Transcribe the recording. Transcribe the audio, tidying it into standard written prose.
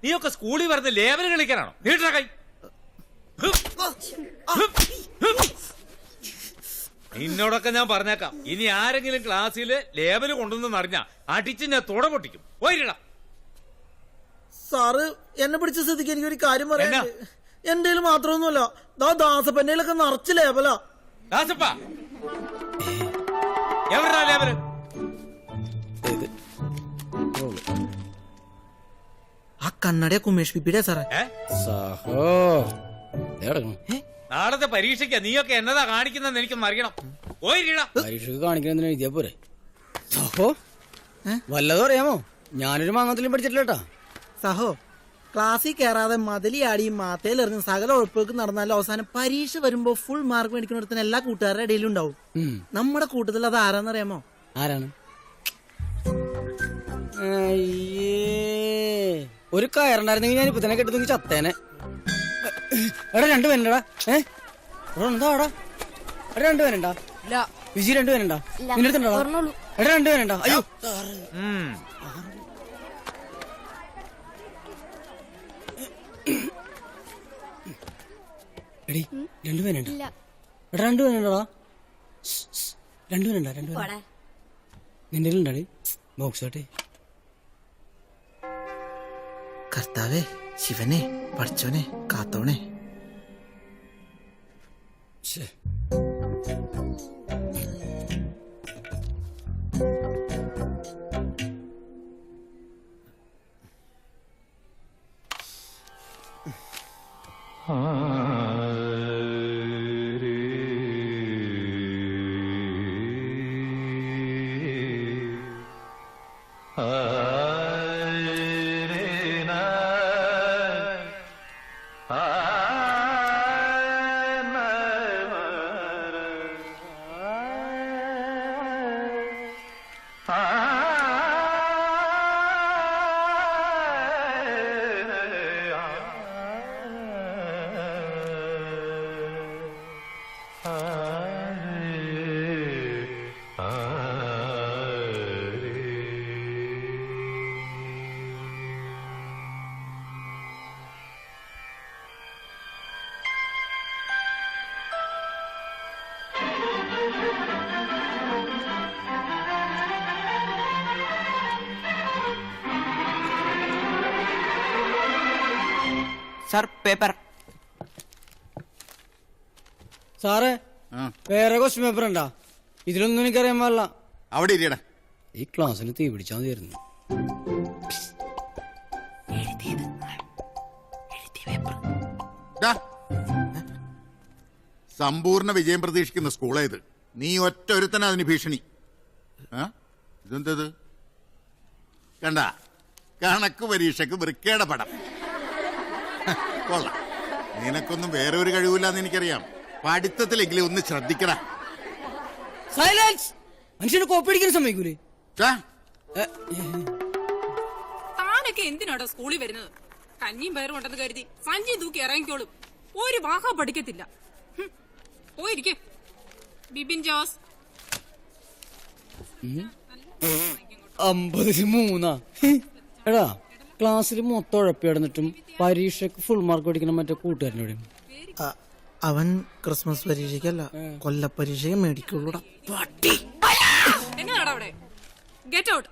നീയൊക്കെ സ്കൂളിൽ വരുന്ന ലേബൽ കളിക്കാനാണോ? നീട്ടാ കൈ. നിന്നോടൊക്കെ ഞാൻ പറഞ്ഞേക്കാം, ഇനി ആരെങ്കിലും ക്ലാസ്സിൽ ലേബല് കൊണ്ടുവന്ന് അറിഞ്ഞാ അടിച്ച് ഞാൻ തുട പൊട്ടിക്കും. പോയിടാ. സാറ് എന്നെ പിടിച്ച സ്ഥിതിക്ക് എനിക്കൊരു കാര്യം പറയാ. എന്റെ മാത്രമൊന്നുമല്ല, ദാസപ്പന്നയിലൊക്കെ നിറച്ച് ലേബലാ. ദാസപ്പ എവിടാ ലേബല്? ആ കണ്ണടയെ കുമേഷ് പിപ്പിടെ സാറേ. നാളത്തെ പരീക്ഷയ്ക്ക് നീയൊക്കെ എന്നതാ കാണിക്കുന്നെന്ന് എനിക്കൊന്ന് അറിയണം. പോയിടാ. പരീക്ഷക്ക് കാണിക്കണെന്ന് എഴുതിയാ പോരെ. സഹോ വല്ലതും അറിയാമോ? ഞാനൊരു മാങ്ങത്തിലും പഠിച്ചിട്ടില്ലേട്ടാ. സഹോ ക്ലാസ്സിൽ കയറാതെ മതിലിയാടിയും മാത്തയിലെറിഞ്ഞ് സകല ഉഴപ്പേക്ക് നടന്നാലും അവസാനം പരീക്ഷ വരുമ്പോ ഫുൾ മാർക്ക് മേടിക്കുന്നിടത്തിന് എല്ലാ കൂട്ടുകാരുടെ ഇടയിലും ഉണ്ടാവും. നമ്മുടെ കൂട്ടത്തിൽ അത് ആരാന്നറിയാമോ? ആരാണ്? ഒരു കയറുണ്ടായിരുന്നെങ്കിൽ ഞാൻ ഇപ്പൊ തന്നെ കെട്ടുന്നെങ്കിൽ ചത്തേനെ. എടാ രണ്ടുപേരുണ്ടാ? എന്താടാ? എടാ രണ്ടുപേരുണ്ടാ? വിജി രണ്ടുപേരുണ്ടാ? നിന്റെ അടുത്തുണ്ടോ? എടാ രണ്ടുപേരുണ്ടാ? അയ്യോ എടി രണ്ടുപേരുണ്ടാ? എടാ രണ്ടുപേരുണ്ടാ? രണ്ടുപേരുണ്ടാ? രണ്ടുപേരും നിന്റെ ഉണ്ടാടി ബോക്സ് ആട്ടെ. കർത്താവേ, ശിവനെ, പഠിച്ചോനെ, കാത്തോണേ. Sir paper. സാറേ വേറെ ക്വസ്റ്റ്യൻ പേപ്പർ ഉണ്ടാ? ഇതിലൊന്നും എനിക്കറിയാൻ പാടില്ല. അവിടെ ഇരിയടാ. ഈ ക്ലാസ്സിൽ തീ പിടിച്ചാൽ മതിയായിരുന്നു. സമ്പൂർണ്ണ വിജയം പ്രതീക്ഷിക്കുന്ന സ്കൂളേത്. നീ ഒറ്റ ഒരുത്തന അതിന് ഭീഷണി. ഇതെന്തത് കണ്ട? കണക്ക് പരീക്ഷക്ക് വൃക്കയുടെ പടം. കൊള്ളാം. നിനക്കൊന്നും വേറെ ഒരു കഴിവില്ലാന്ന് എനിക്കറിയാം. പഠിത്തത്തിലെങ്കിലും ഒന്ന് ശ്രദ്ധിക്കടാ. സൈലൻസ്. മനുഷ്യന് കോപ്പടിക്കാൻ സമ്മതിക്കൂലേ? താനൊക്കെ എന്തിനാടോ സ്കൂളിൽ വരുന്നത്? കഞ്ഞിയും പയറും ഉണ്ടെന്ന് കരുതി സഞ്ചി തൂക്കി ഇറങ്ങിക്കോളും. ഒരു വാഹ പഠിക്കത്തില്ല. പോയിരിക്കെ ബിബിൻ ജോസ്. 53. എടാ ക്ലാസ്സിൽ മൊത്തം ഉഴപ്പി കിടന്നിട്ടും പരീക്ഷക്ക് ഫുൾ മാർക്ക് പഠിക്കണം മറ്റേ കൂട്ടുകാരനോട്. അവൻ ക്രിസ്മസ് പരീക്ഷയ്ക്കല്ല, കൊല്ലപ്പരീക്ഷയ്ക്ക് മേടിക്കുള്ളൂടാ. എന്നാടാ അവിടെ? Get out.